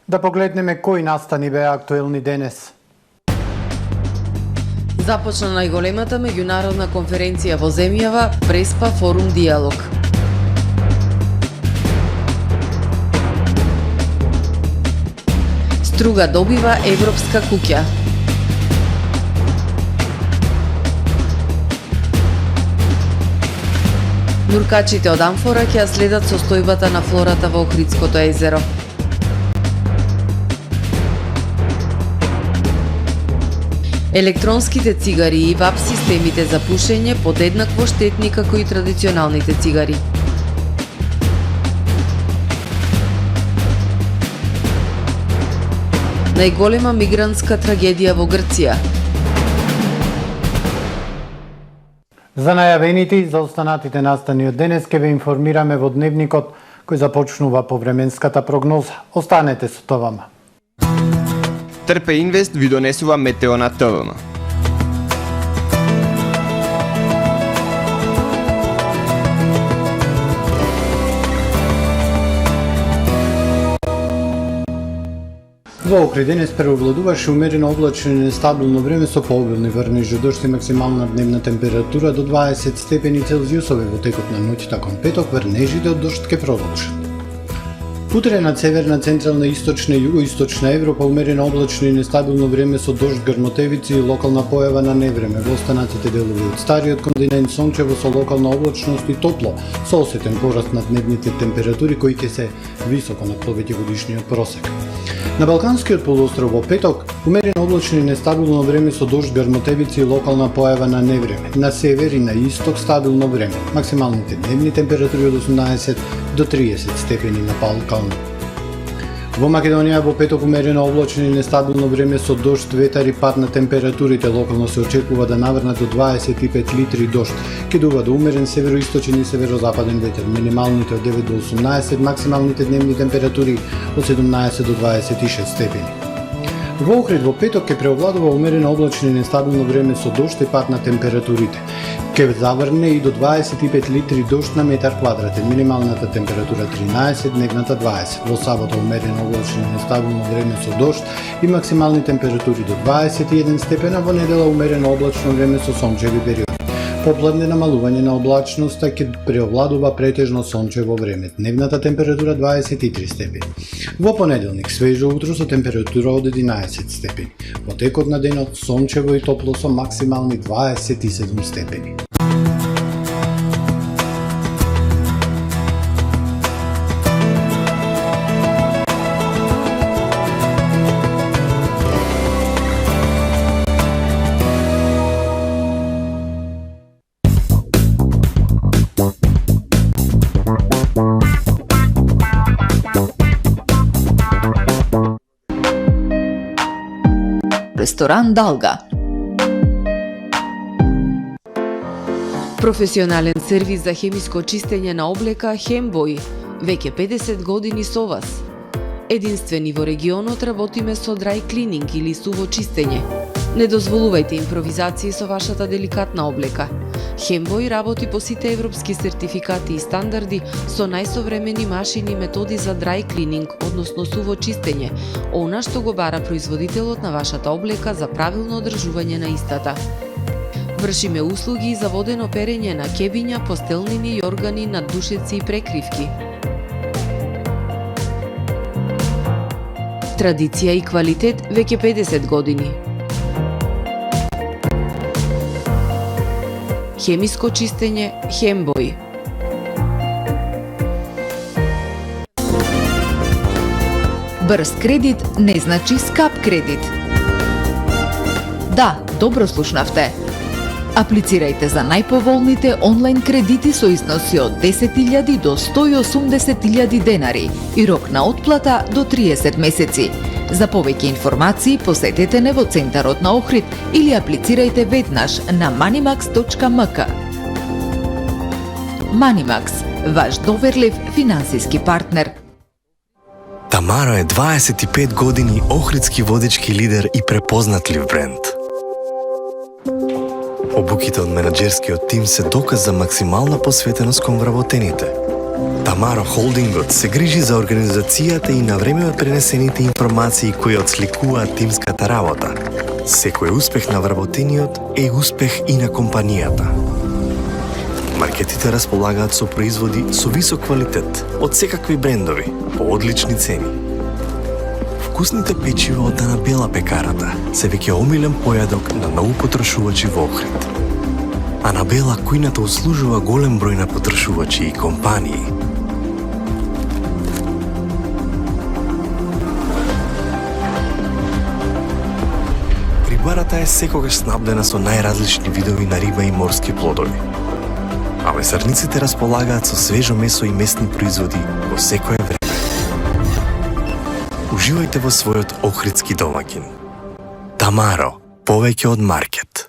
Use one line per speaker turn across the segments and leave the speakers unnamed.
Да погледнеме кои настани беа актуелни денес.
Започна најголемата меѓународна конференција во земјава, Преспа форум диалог. Струга добива европска куќа. Нуркачите од Амфора ќе ја следат состојбата на флората во Охридското езеро. Електронските цигари и вап системите за пушење подеднакво штетни како и традиционалните цигари. Најголема мигрантска трагедија во Грција.
За најавените и за останатите настани од денес ке ве информираме во дневникот кој започнува по временската прогноза. Останете со ТВМ.
Трпе Инвест ви донесува метео на ТВМ.
Во Охрид денес преовладуваше умерено облачно и нестабилно време со пообилни врнежи дожд и максимална дневна температура до 20 степени Целзиусови во текот на ноќта кон петок. Врнежите од дожд ке продолжат. Утре над северна, централна, источна и југоисточна Европа умерено облачно и нестабилно време со дожд, грмотевици и локална појава на невреме. Во останатите делови од стариот континент сончево со локална облачност и топло, со осетен пораст на дневните температури кои ќе се високо над повеќегодишниот просек. На Балканскиот полуостров во петок умерено облачно и нестабилно време со дожд, грмотевици и локална појава на невреме. На север и на исток стабилно време. Максималните дневни температури од 18 до 30 степени на Балкан. Во Македонија во петок умерено облачно и нестабилно време со дожд, ветар и пад на температурите. Локално се очекува да наврнат до 25 литри дожд. Ке дува до умерен североисточен и северозападен ветер. Минималните од 9 до 18, максималните дневни температури од 17 до 26 степени. Во Охрид во петок ке преовладува умерено облачно и нестабилно време со дожд и пад на температурите. Ке заврне и до 25 литри дожд на метар квадратен. Минималната температура 13, дневната 20. Во сабота умерено облачно и нестабилно време со дожд и максимални температури до 21 степена. Во недела умерено облачно време со сончеви периоди. Попладне намалување на облачноста ќе преовладува претежно сончево време. Дневната температура 23 степени. Во понеделник свежо утро со температура од 11 степени. Во текот на денот сончево и топло со максимални 27 степени.
Ресторан Далга.
Професионален сервис за хемиско чистење на облека Хембој. Веќе 50 години со вас. Единствени во регионот работиме со dry cleaning или суво чистење. Не дозволувајте импровизации со вашата деликатна облека. Хембој работи по сите европски сертификати и стандарди со најсовремени машини и методи за dry cleaning, односно суво чистење, она што го бара производителот на вашата облека за правилно одржување на истата. Вршиме услуги за водено перење на кебиња, постелнини, јоргани, наддушеци и прекривки. Традиција и квалитет веќе 50 години. Хемиско чистење Хембој.
Брз кредит не значи скап кредит. Да, добро слушнавте. Аплицирајте за најповолните онлайн кредити со износи од 10.000 до 180.000 денари и рок на отплата до 30 месеци. За повеќе информации посетете не во центарот на Охрид или аплицирајте веднаш на manimax.mk. Manimax, ваш доверлив финансиски партнер.
Тамаро е 25 години охридски водички лидер и препознатлив бренд. Обуките од менаџерскиот тим се доказ за максимална посветеност кон вработените. Тамаро Холдингот се грижи за организацијата и на време од пренесените информации кои отсликуваат тимската работа. Секој успех на вработениот е успех и на компанијата. Маркетите располагаат со производи со висок квалитет од секакви брендови по одлични цени. Вкусните печива од Анабела пекарата се веќе омилен појадок на многу потрошувачи во Охрид. Анабела кујната услужува голем број на потрошувачи и компании. Рибарата е секогаш снабдена со најразлични видови на риба и морски плодови. А месарниците располагаат со свежо месо и месни производи во секое време. Уживајте во својот охридски домаќин. Тамаро, повеќе од маркет.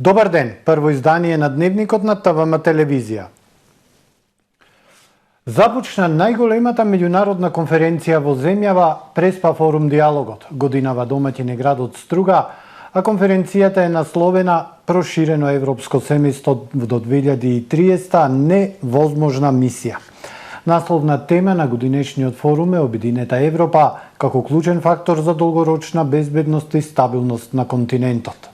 Добар ден, прво издание на Дневникот на ТВМ телевизија. Започна најголемата меѓународна конференција во земјава Преспа форум Диалогот. Годинава домаќин е градот Струга, а конференцијата е насловена Проширено европско семејство до 2030 невозможна мисија. Насловна тема на годинешниот форум е Обединета Европа како клучен фактор за долгорочна безбедност и стабилност на континентот.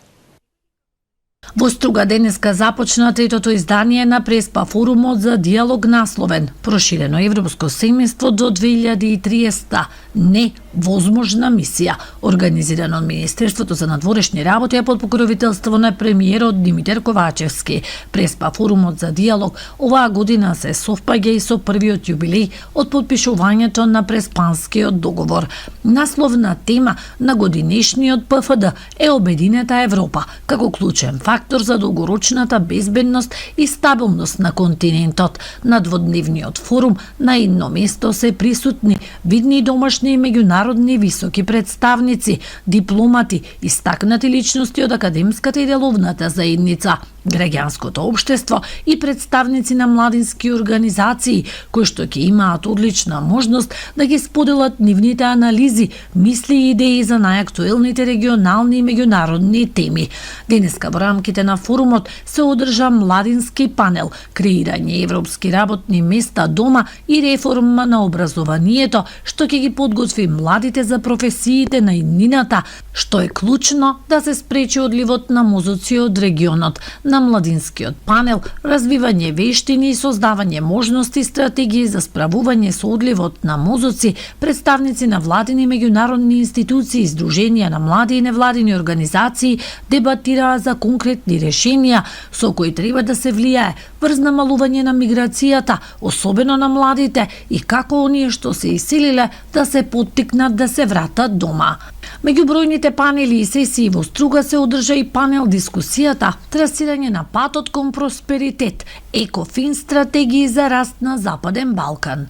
Во Струга денеска започна третото издание на Преспа форумот за диалог насловен Проширено европско семејство до 2030 невозможна мисија, организирано од Министерството за надворешни работи и под покровителство на премиерот Димитар Ковачевски. Преспа форумот за диалог оваа година се совпаѓа и со првиот јубилеј од потпишувањето на Преспанскиот договор. Насловна тема на годинешниот ПФД е Обединета Европа како клучен фактор за долгорочната безбедност и стабилност на континентот. На дводневниот форум на едно место се присутни видни домашни и меѓународни високи представници, дипломати, истакнати личности од академската и деловната заедница, граѓанското општество и представници на младински организации, кои што ќе имаат одлична можност да ги споделат нивните анализи, мисли и идеи за најактуелните регионални и меѓународни теми. Денеска во рамките на форумот се одржа младински панел, креирање европски работни места дома и реформа на образованието, што ќе ги подготви младите за професиите на иднината, што е клучно да се спречи одливот на мозоци од регионот. На младинскиот панел развивање вештини и создавање можности и стратегии за справување со одливот на мозоци, представници на владини и меѓународни институции, издруженија на млади и невладини организации дебатираа за конкретни решенија со кои треба да се влијае врз намалување на миграцијата, особено на младите, и како оние што се иселиле да се поттикнат да се вратат дома. Меѓу бројните панели и сесии во Струга се одржа и панел дискусијата трасирање на патот кон просперитет, екофин стратегии за раст на Западен Балкан.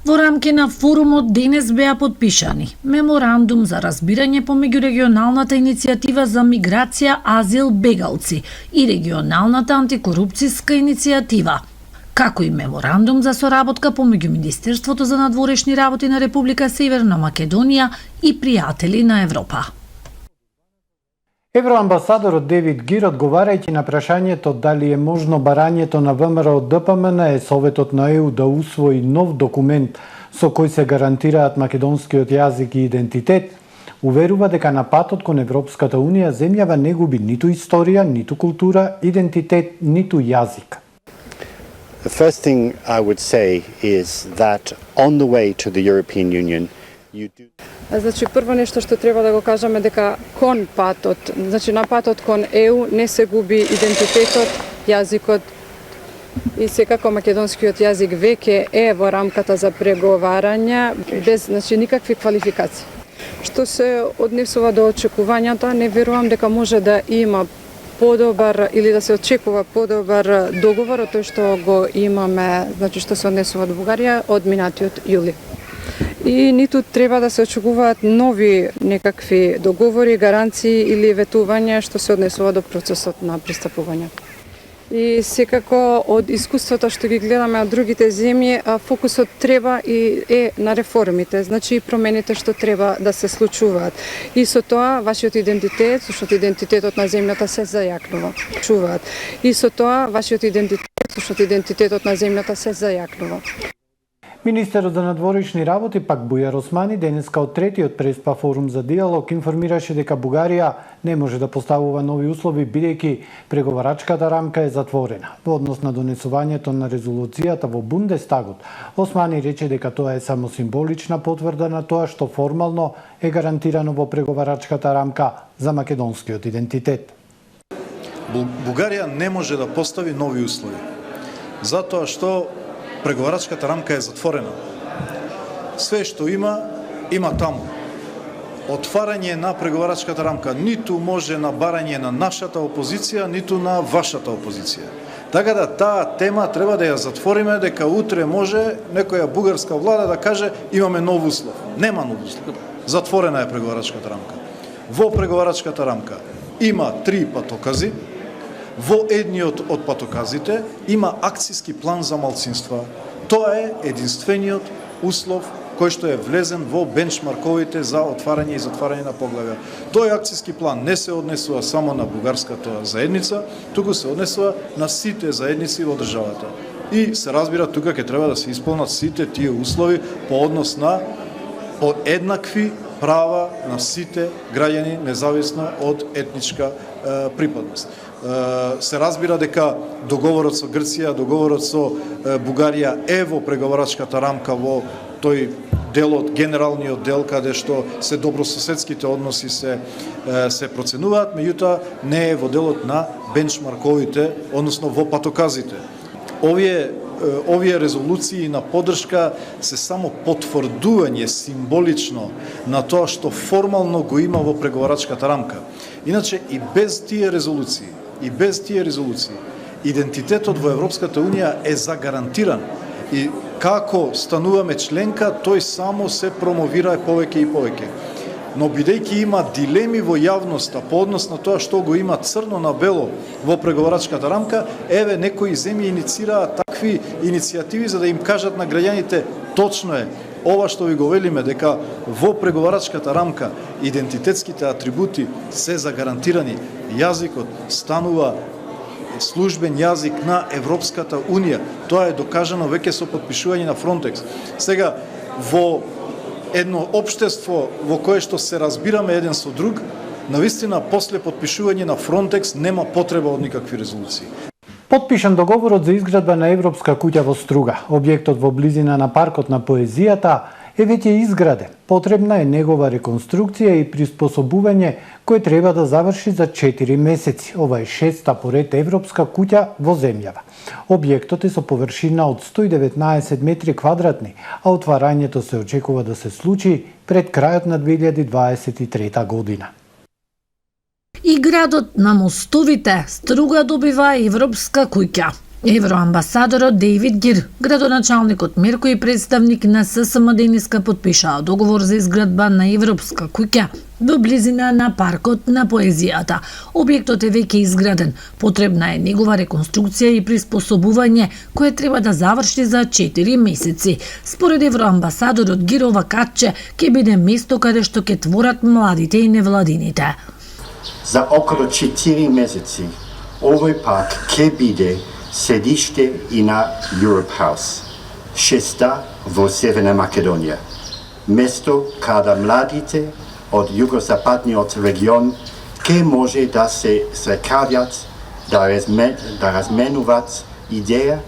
Во рамки на форумот денес беа подпишани меморандум за разбирање помеѓу регионалната иницијатива за миграција, азил, бегалци и регионалната антикорупцијска иницијатива, како и меморандум за соработка помеѓу Министерството за надворешни работи на Република Северна Македонија и пријатели на Европа.
Евроамбасадорот Девид Гир, одговарајќи на прашањето дали е можно барањето на ВМРО ДПМН е Советот на ЕУ да усвои нов документ со кој се гарантираат македонскиот јазик и идентитет, уверува дека на патот кон Европската Унија земјава не губи ниту историја, ниту култура, идентитет, ниту јазик.
The first thing I would say is that on the way to the European Union, you do...
Значи, прво нешто што треба да го кажеме дека кон патот, значи на патот кон ЕУ не се губи идентитетот, јазикот и секако македонскиот јазик веќе е во рамката за преговарања без, значи, никакви квалификации. Што се однесува до очекувањата, не верувам дека може да има подобар или да се очекува подобар договор од тој што го имаме, значи што се однесува до Бугарија од минатиот јули. И ниту треба да се очекуваат нови некакви договори, гаранции или ветувања што се однесува до процесот на пристапување. И секако од искуството што ги гледаме од другите земји, фокусот треба и е на реформите, значи и промените што треба да се случуваат. И со тоа вашиот идентитет, зашто идентитетот на земјата се зајакнува. Чуваат. И со тоа вашиот идентитет, зашто идентитетот на земјата се зајакнува.
Министерот за надворешни работи пак Бујар Османи денеска од третиот Преспа форум за диалог информираше дека Бугарија не може да поставува нови услови бидејќи преговарачката рамка е затворена. Во однос на донесувањето на резолуцијата во Бундестагот, Османи рече дека тоа е само символична потврда на тоа што формално е гарантирано во преговарачката рамка за македонскиот идентитет.
Бугарија не може да постави нови услови, затоа што преговарачката рамка е затворена. Све што има таму. Отварање на преговарачката рамка ниту може на барање на нашата опозиција, ниту на вашата опозиција. Така да таа тема треба да ја затвориме, дека утре може некоја бугарска влада да каже имаме нов услов. Нема нов услов. Затворена е преговарачката рамка. Во преговарачката рамка има 3 патокази. Во едниот од патоказите има акцијски план за малцинства. Тоа е единствениот услов кој што е влезен во бенчмарковите за отварање и затварање на поглавја. Тој акцијски план не се однесува само на бугарската заедница, туку се однесува на сите заедници во државата. И се разбира тука ќе треба да се исполнат сите тие услови по однос на еднакви права на сите граѓани независно од етничка припадност. Се разбира дека договорот со Грција, договорот со Бугарија е во преговарачката рамка во тој делот, генералниот дел, каде што се добрососедските односи се проценуваат, меѓутоа не е во делот на бенчмарковите, односно во патоказите. Овие резолуции на поддршка се само потврдување символично на тоа што формално го има во преговарачката рамка. Иначе и без тие резолуции, идентитетот во Европската Унија е загарантиран. И како стануваме членка, тој само се промовира повеќе и повеќе. Но бидејќи има дилеми во јавноста по однос на тоа што го има црно на бело во преговарачката рамка, еве некои земји иницираат такви иницијативи за да им кажат на граѓаните точно е ова што ви го велиме, дека во преговарачката рамка идентитетските атрибути се загарантирани. Јазикот станува службен јазик на Европската Унија. Тоа е докажано веќе со потпишување на Фронтекс. Сега, во едно општество во кое што се разбираме еден со друг, навистина после потпишување на Фронтекс нема потреба од никакви резолуции.
Потпишан договорот за изградба на Европска куќа во Струга. Објектот во близина на паркот на поезијата е веќе изграден. Потребна е негова реконструкција и приспособување кој треба да заврши за 4 месеци. Ова е 6-та поред Европска куќа во земјава. Објектот е со површина од 119 метри квадратни, а отварањето се очекува да се случи пред крајот на 2023 година.
И градот на мостовите Струга добива Европска куќа. Евроамбасадорот Дейвид Гир, градоначалникот Мерко и представник на ССМ денеска потпишаа договор за изградба на Европска куќа во близина на паркот на поезијата. Објектот е веќе изграден. Потребна е негова реконструкција и приспособување кое треба да заврши за 4 месеци. Според евроамбасадорот Гир, ова катче ќе биде место каде што ќе творат младите и невладините.
За околу 4 месеци овој парк ќе биде седиште и на Europe House, 6-та во Северна Македонија. Место каде младите од југозападниот регион ќе може да се срекавјат, да разменуваат идеја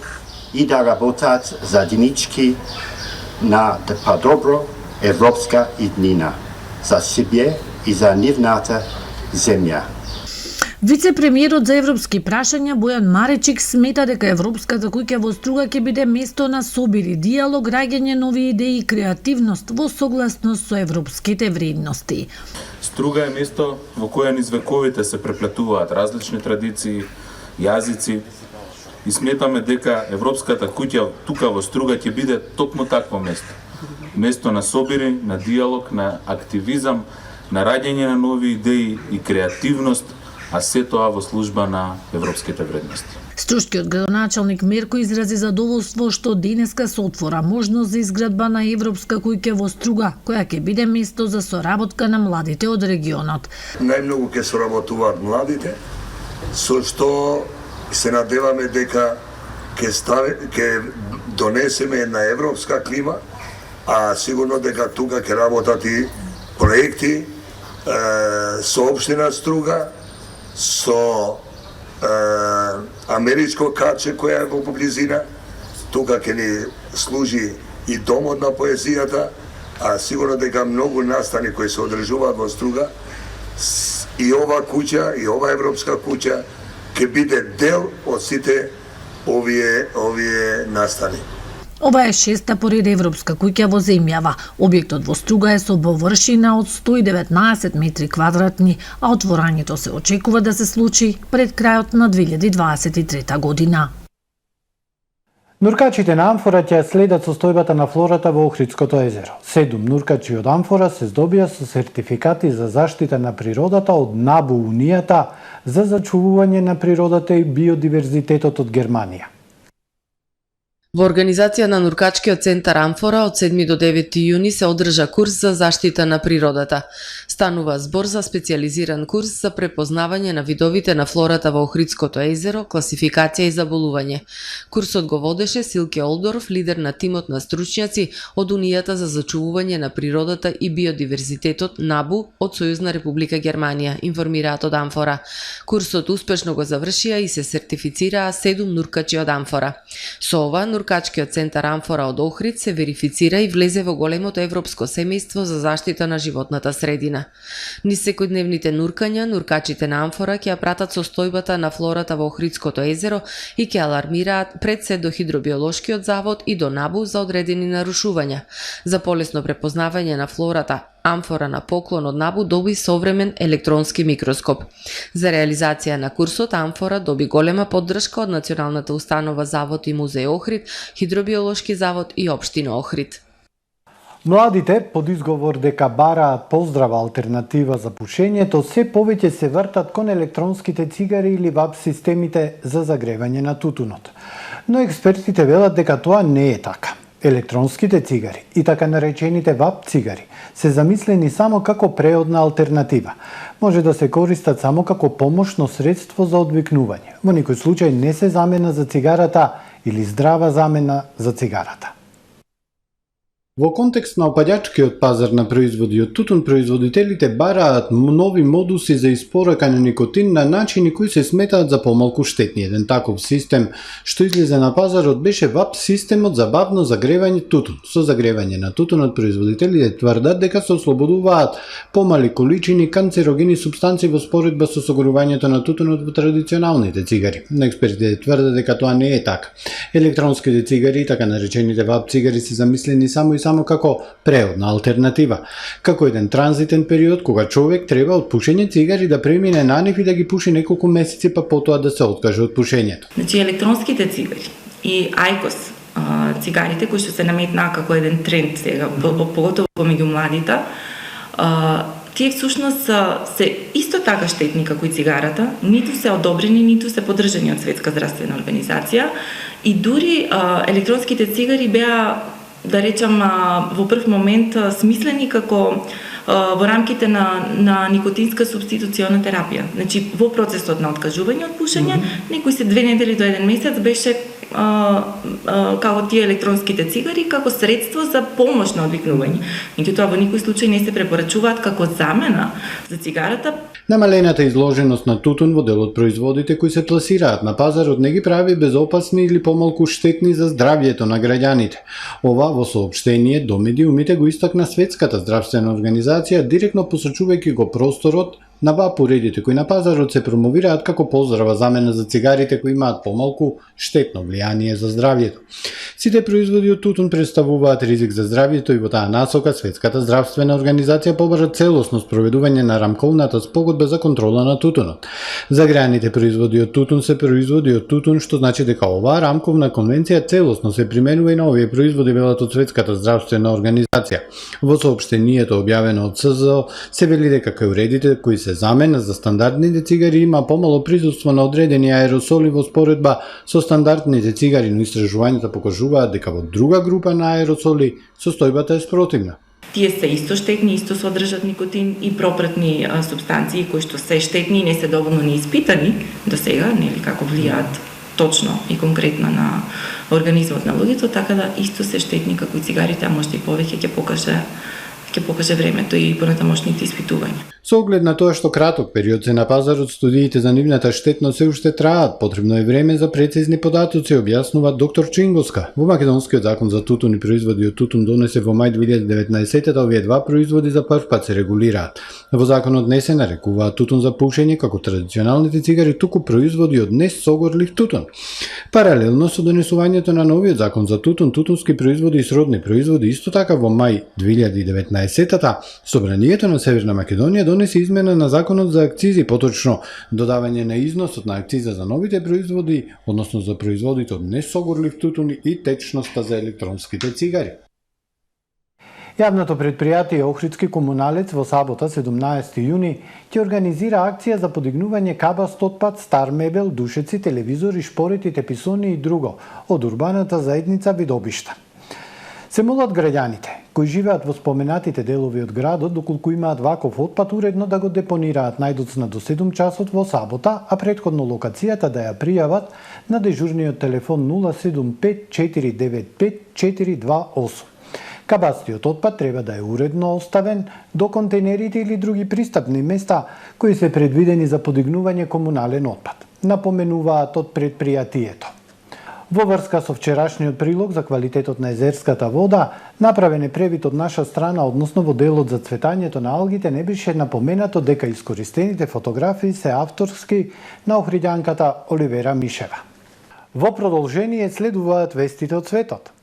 и да работат заеднички на подобро европска иднина за себе и за нивната земја.
Вице-премиерот за европски прашања Бојан Маречик смета дека Европската куќа во Струга ќе биде место на собир и дијалог, раѓање нови идеи и креативност во согласност со европските вредности.
Струга е место во кое низ вековите се преплетуваат различни традиции, јазици и сметаме дека Европската куќа тука во Струга ќе биде токму такво место. Место на собири, на дијалог, на активизам, на раѓање на нови идеи и креативност, а се тоа во служба на европските вредности.
Струшкиот градоначалник Мерко изрази задоволство што денеска се отвора можност за изградба на европска куќа во Струга, која ќе биде место за соработка на младите од регионот.
Најмногу ќе соработуваат младите, со што се надеваме дека ќе донесеме една европска клима, а сигурно дека тука ќе работат и проекти со општина Струга, со америчко каче која е во близина. Тука ќе ни служи и домот на поезијата, а сигурно дека многу настани кои се одржуваат во Струга, и ова куќа, и ова европска куќа ќе биде дел од сите овие настани.
Ова е шеста поред европска куќа во земјава. Објектот во Струга е со површина од 119 метри квадратни, а отворањето се очекува да се случи пред крајот на 2023 година.
Нуркачите на Амфора ќе следат состојбата на флората во Охридското езеро. 7 нуркачи од Амфора се здобија со сертификати за заштита на природата од НАБУ Унијата за зачувување на природата и биодиверзитетот од Германија.
Во организација на Нуркачкиот центар Амфора од 7 до 9 јуни се одржа курс за заштита на природата. Станува збор за специјализиран курс за препознавање на видовите на флората во Охридското езеро, класификација и заболување. Курсот го водеше Силке Олдорф, лидер на тимот на стручњаци од Унијата за зачувување на природата и биодиверзитетот НАБУ од Сојузна Република Германија, информираат од Амфора. Курсот успешно го завршија и се сертифицираа 7 нуркачи од Амфора. Со ова Нуркачкиот центар Амфора од Охрид се верифицира и влезе во големото европско семејство за заштита на животната средина. Низ секојдневните нуркања, нуркачите на Амфора ќе ја пратат состојбата на флората во Охридското езеро и ќе алармираат пред се до Хидробиолошкиот завод и до НАБУ за одредени нарушувања. За полесно препознавање на флората, Амфора на поклон од НАБУ доби современ електронски микроскоп. За реализација на курсот Амфора доби голема поддршка од Националната установа Завод и музеј Охрид, Хидробиолошки завод и општина Охрид.
Младите, под изговор дека бараат поздрава алтернатива за пушењето, се повеќе се вртат кон електронските цигари или вап системите за загревање на тутунот. Но експертите велат дека тоа не е така. Електронските цигари и така наречените вап цигари се замислени само како преодна алтернатива. Може да се користат само како помошно средство за одвикнување. Во никој случај не се замена за цигарата или здрава замена за цигарата. Во контекст на опаѓачкиот пазар на производи од тутун, производителите бараат нови модуси за испорака на никотин на начини кои се сметаат за помалку штетни. Еден таков систем што излезе на пазарот беше ВАП системот за бавно загревање тутун. Со загревање на тутунот производителите тврдат дека се ослободуваат помали количини канцерогени супстанции во споредба со согорувањето на тутунот во традиционалните цигари. Но експертите тврдат дека тоа не е така. Електронските цигари, така наречените ВАП цигари, се замислени само како преодна алтернатива, како еден транзитен период кога човек треба од пушење цигари да премине на нив и да ги пуши неколку месеци па потоа да се откаже од пушењето.
Значи електронските цигари и ајкос цигарите кои што се наметнаа како еден тренд сега, поготово меѓу младите, тие всушност се исто така штетни како и цигарата, ниту се одобрени, ниту се поддржани од Светска здравствена организација и дури електронските цигари беа, да речам, во прв момент смислени како во рамките на никотинска субституциона терапија. Значи, во процесот на откажување од пушење, некои се 2 недели до 1 месец беше како тие електронските цигари како средство за помош на одвикнување. Меѓутоа, во никој случај не се препорачуваат како замена за цигарата.
Намалената изложеност на тутун во дел од производите кои се пласираат на пазарот не ги прави безопасни или помалку штетни за здравјето на граѓаните. Ова во соопштение до медиумите го истакна Светската здравствена организација, директно посочувајќи го просторот На вапоредите кои на пазарот се промовираат како поздрава замена за цигарите кои имаат помалку штетно влијание за здравјето. Сите производи од тутун представуваат ризик за здравјето и во таа насока Светската здравствена организација побара целосно спроведување на рамковната спогодба за контрола на тутунот. Заграните производи од тутун се производи од тутун, што значи дека оваа рамковна конвенција целосно се применува и на овие производи, велат од Светската здравствена организација. Во соопштението објавено од СЗО се вели дека кај уредите кои се замена за стандардните цигари има помало присуство на одредени аеросоли во споредба со стандардните цигари, но истражувањата покажуваат дека во друга група на аеросоли состојбата е спротивна.
Тие се исто штетни, исто содржат никотин и пропратни супстанции кои што се штетни и не се доволно неиспитани до сега, нели како влијаат точно и конкретно на организмот на луѓето, така да исто се штетни како и цигарите, а можда и повеќе ќе покаже времето и понатамошните испитувања.
Со оглед на тоа што краток период се на пазарот, студиите за нивната штетност се уште траат. Потребно е време за прецизни податоци, објаснува доктор Чингоска. Во македонскиот закон за тутун и производи од тутун донесе во мај 2019-та, овие два производи за прв пат се регулираат. Во законот не се нарекуваат тутун за пушење како традиционалните цигари, туку производи од несогорлив тутун. Паралелно со донесувањето на новиот закон за тутун, тутунски производи и сродни производи, исто така во мај 2019-та, Собранието на Северна Македонија донесе измена на законот за акцизи, поточно додавање на износот на акциза за новите производи, односно за производите од несогорлив тутун и течноста за електронските цигари. Јавното предпријатие Охридски комуналец во сабота 17 јуни ќе организира акција за подигнување кабаст отпад, стар мебел, душеци, телевизори, шпорети, теписони и друго од урбаната заедница Видобишта. Се молат граѓаните кои живеат во споменатите делови од градот, доколку имаат ваков отпад, уредно да го депонираат најдоцна до 7 часот во сабота, а претходно локацијата да ја пријават на дежурниот телефон 075 495 428. Кабастиот отпад треба да е уредно оставен до контейнерите или други пристапни места кои се предвидени за подигнување комунален отпад, напоменуваат од предпријатието. Во врска со вчерашниот прилог за квалитетот на езерската вода, направен е превид од наша страна, односно во делот за цветањето на алгите, не беше напоменато дека искористените фотографии се авторски на охриѓанката Оливера Мишева. Во продолжение следуваат вестите од светот.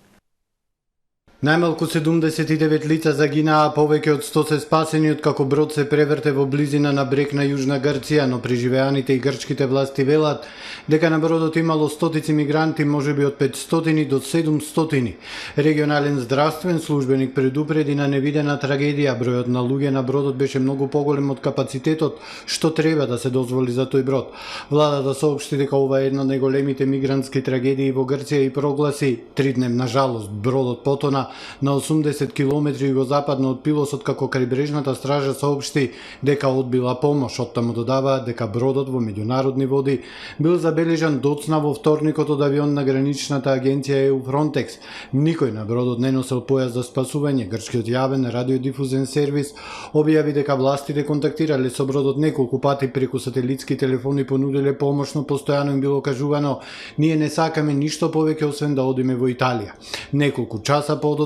Најмалку 79 лица загинаа, повеќе од 100 се спасени откако брод се преверте во близина на брег на Јужна Грција, но преживеаните и грчките власти велат дека на бродот имало стотици мигранти, можеби од 500 до 700. Регионален здравствен службеник предупреди на невидена трагедија. Бројот на луѓе на бродот беше многу поголем од капацитетот што треба да се дозволи за тој брод. Владата соопшти дека ова е една од најголемите мигрантски трагедии во Грција и прогласи 3-дневна жалост. Бродот потона на 80 километри југозападно од Пилосот, како крајбрежната стража соопшти дека одбила помош. Оттаму додаваат дека бродот во меѓународни води бил забележан доцна во вторникот од авион на граничната агенција ЕУ Фронтекс. Никој на бродот не носел појас за спасување. Грчкиот јавен радиодифузен сервис објави дека властите контактирале со бродот неколку пати преку сателитски телефони, понуделе помош, но постојано им било кажувано: ние не сакаме ништо повеќе освен да одиме во Италија. Неколку часа подоцна,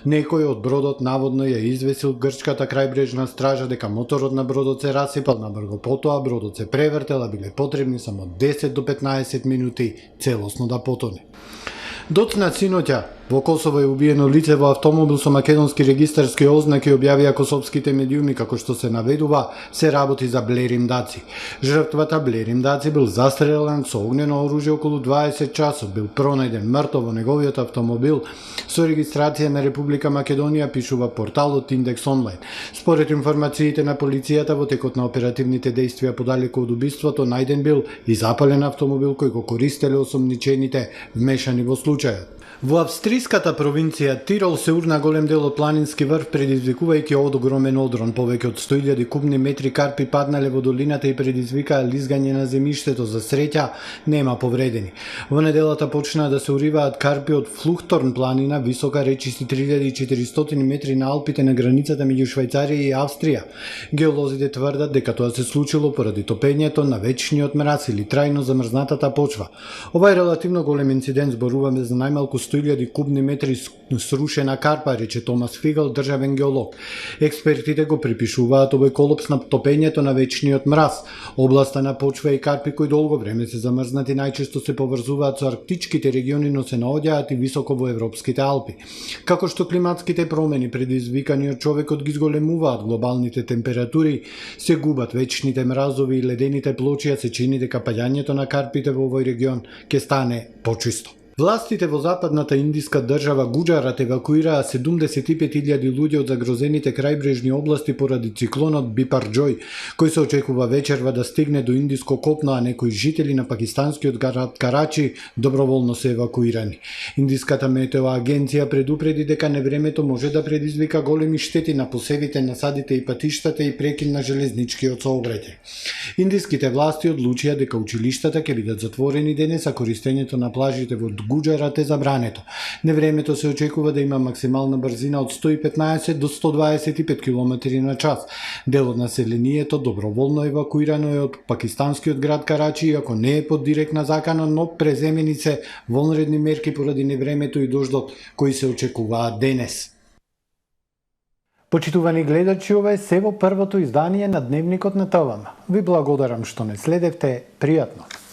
некој од бродот наводно ја извесил грчката крајбрежна стража дека моторот на бродот се расипал, на брго потоа бродот се превртел, а биле потребни само 10 до 15 минути целосно да потоне. Доцна синоќа во Косово е убиено лице во автомобил со македонски регистарски ознаки, објавија косовските медиуми, како што се наведува, се работи за Блерим Даци. Жртвата Блерим Даци бил застрелен со огнено оружје околу 20 часот, бил пронајден мртов во неговиот автомобил со регистрација на Република Македонија, пишува порталот Индекс онлайн. Според информациите на полицијата, во текот на оперативните дејствија подалеку од убиството, најден бил и запален автомобил кој го користеле осомничените вмешани во случајот. Во австриската провинција Тирол се урна голем дел од планински врв, предизвикувајќи од огромен одрон. Повеќе од 100.000 кубни метри карпи паднале во долината и предизвикаа лизгање на земјиштето. За среќа нема повредени. Во неделата почнаа да се уриваат карпи од Флухторн планина, висока речиси 3400 метри на Алпите на границата меѓу Швајцарија и Австрија. Геолозите тврдат дека тоа се случило поради топењето на вечниот мраз или трајно замрзнатата почва. Ова е релативно голем инцидент, зборуваме за најмалку околу 100.000 кубни метри срушена карпа, рече Томас Фигел, државен геолог. Експертите го припишуваат овој колапс на топењето на вечниот мраз. Областа на почва и карпи кои долго време се замрзнати најчесто се поврзуваат со арктичките региони, но се наоѓаат и високо во европските Алпи. Како што климатските промени предизвикани од човекот ги зголемуваат глобалните температури, се губат вечните мразови и ледените плочи, а се чини дека паѓањето на карпите во овој регион ќе стане почисто. Властите во западната индиска држава Гуџарат евакуираа 75.000 луѓе од загрозените крајбрежни области поради циклонот Бипарџој, кој се очекува вечерва да стигне до индиско копно, а некои жители на пакистанскиот град Карачи доброволно се евакуирани. Индиската метеоагенција предупреди дека невремето може да предизвика големи штети на посевите, насадите и патиштата и прекин на железничкиот сообраќај. Индиските власти одлучија дека училиштата ќе бидат затворени денес, а користењето на плажите во Гуџарат е забрането. Невремето се очекува да има максимална брзина од 115 до 125 км на час. Дел од населението доброволно евакуирано е од пакистанскиот град Карачи, иако не е под директна закана, но преземени се вонредни мерки поради невремето и дождот кои се очекуваат денес. Почитувани гледачи, ова е се во првото издание на Дневникот на ТВМ. Ви благодарам што не следевте, пријатно.